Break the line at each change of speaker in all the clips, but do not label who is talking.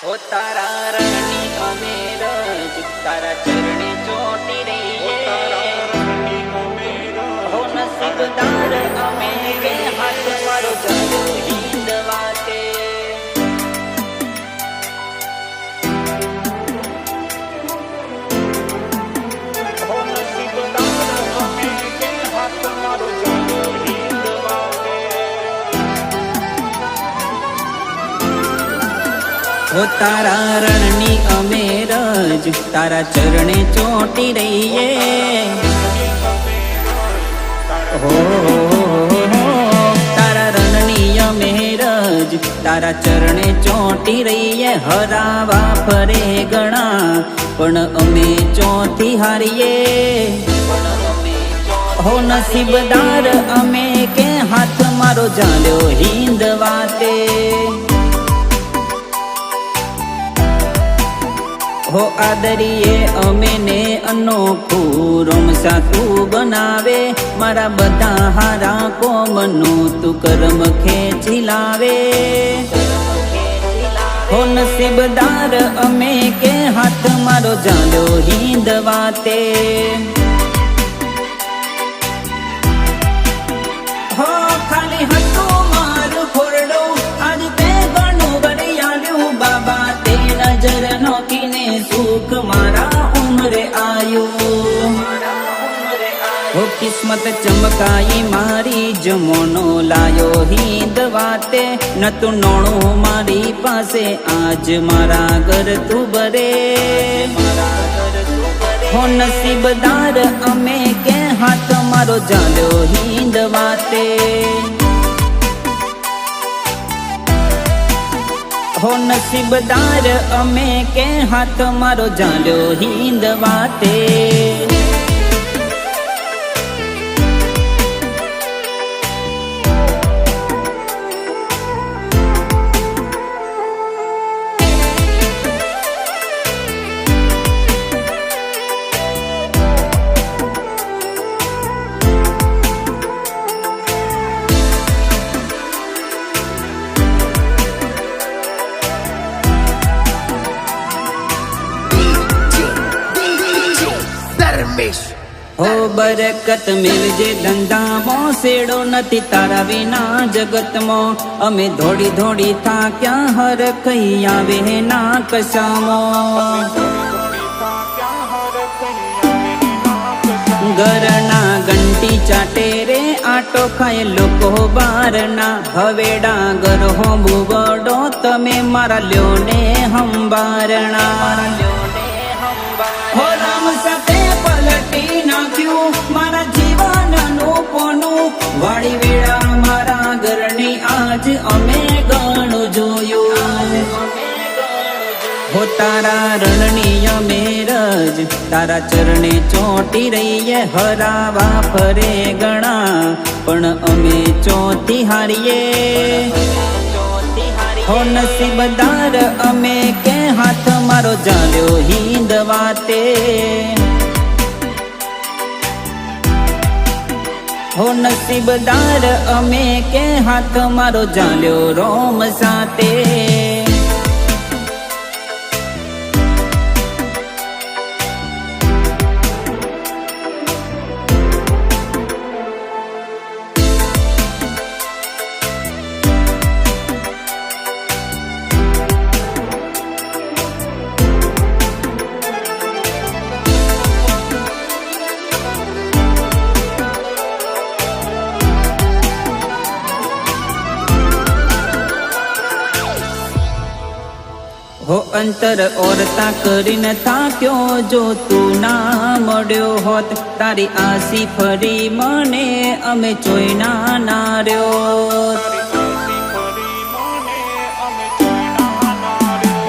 हो तारा रणी अमेरज तारा चरणे चोटी रही हो नसीबदार अमेरे हाथ मारो जादू हिंदवा के हो नसीबदार अमेरे हाथ मारो जादू हिंदवा के हो तारा रणनी अमेरज तारा चरणे चोटी रहीए हो तारा रणनी अमेरज तारा चरणे चोटी रहीए हरावा फरे गणा पण अमे चौथी हारीए हो नसीबदार अमे के हाथ मारो जाल्यो हिंदवाते हो आदरीए अमे ने अनोखू रमसा तू बनावे मारा बधा हारा कोमनो तू कर्म खेची लावे हो नसीबदार अमे के हाथ मारो जालो हिंदवाते हो खाली हटू मारू खोरडो आज ते गणू बरियाल्यू बाबा ते नजर नोकीने सुख मारा उम्रे आयु हो किस्मत चमकाई मारी जमोनो लायो हिंदवाते न तू नोणो मारी पासे आज मारा घर तू बरे हो नसीबदार अमे के हाथ मारो जालो हिंदवाते हो नसीबदार अमे के हाथ मारो जालो हिंदवाते हो बरकत मिलजे धंधा में सेड़ो नथी तारा विना जगत में अमे धोड़ी धोड़ी था क्या हर कई आवे ना कशामो घरना घंटी चाटे रे आटो खाए लोको बारना हवेड़ा घर हो बुबड़ो तमे मारा ल्यो ने हंबारणा हो राम साथे पलटी नाख्यू मारा जीवन नु पोनु वाड़ी वेड़ा मारा घरनी आज अमे गणु जोयो हो तारा रणनी अमेरज तारा चरणे चोटी रहीए हरावा फरे गणा पण अमे चौथी हारीए हो नसीबदार अमे के हाथ मारो जाल्यो हिंदवाते हो नसीबदार अमे के हाथ मारो जाल्यो रोम साते हो अंतर औरता करीने थाक्यो जो तू ना मळ्यो होत तारी आसी फरी मने अमे जोई ना नार्यो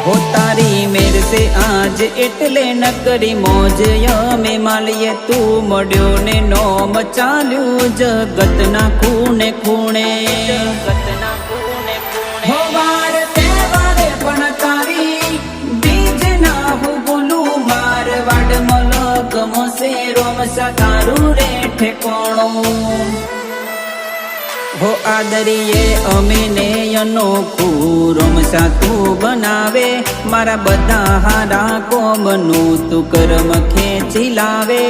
हो तारी मेर से आज एटले न करी मौज यमे मालिए तू मळ्यो ने नोम चाल्यू जगत ना खूणे खूणे हो वार तेवारे पण तारी बीज ना हो बोलू मारवाड़ मलक मोसे रोम सतारू रे ठेकोणो હો આદરીએ અમે ને અનોખું રોમસાતું બનાવે મારા બધા હારા કોમનું તું કર્મ ખેંચી લાવે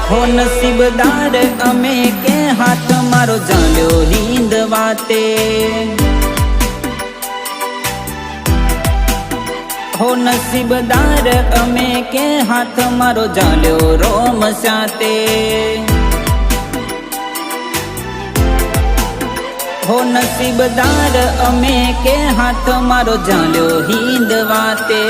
હો નસીબદાર અમે કે હાથ મારો ચાલ્યો નીંદ વાતે હો નસીબદાર અમે કે હાથ મારો ચાલ્યો રોમ સાથે હો નસીબદાર અમે કે હાથ મારો ચાલ્યો હિંદ વાતે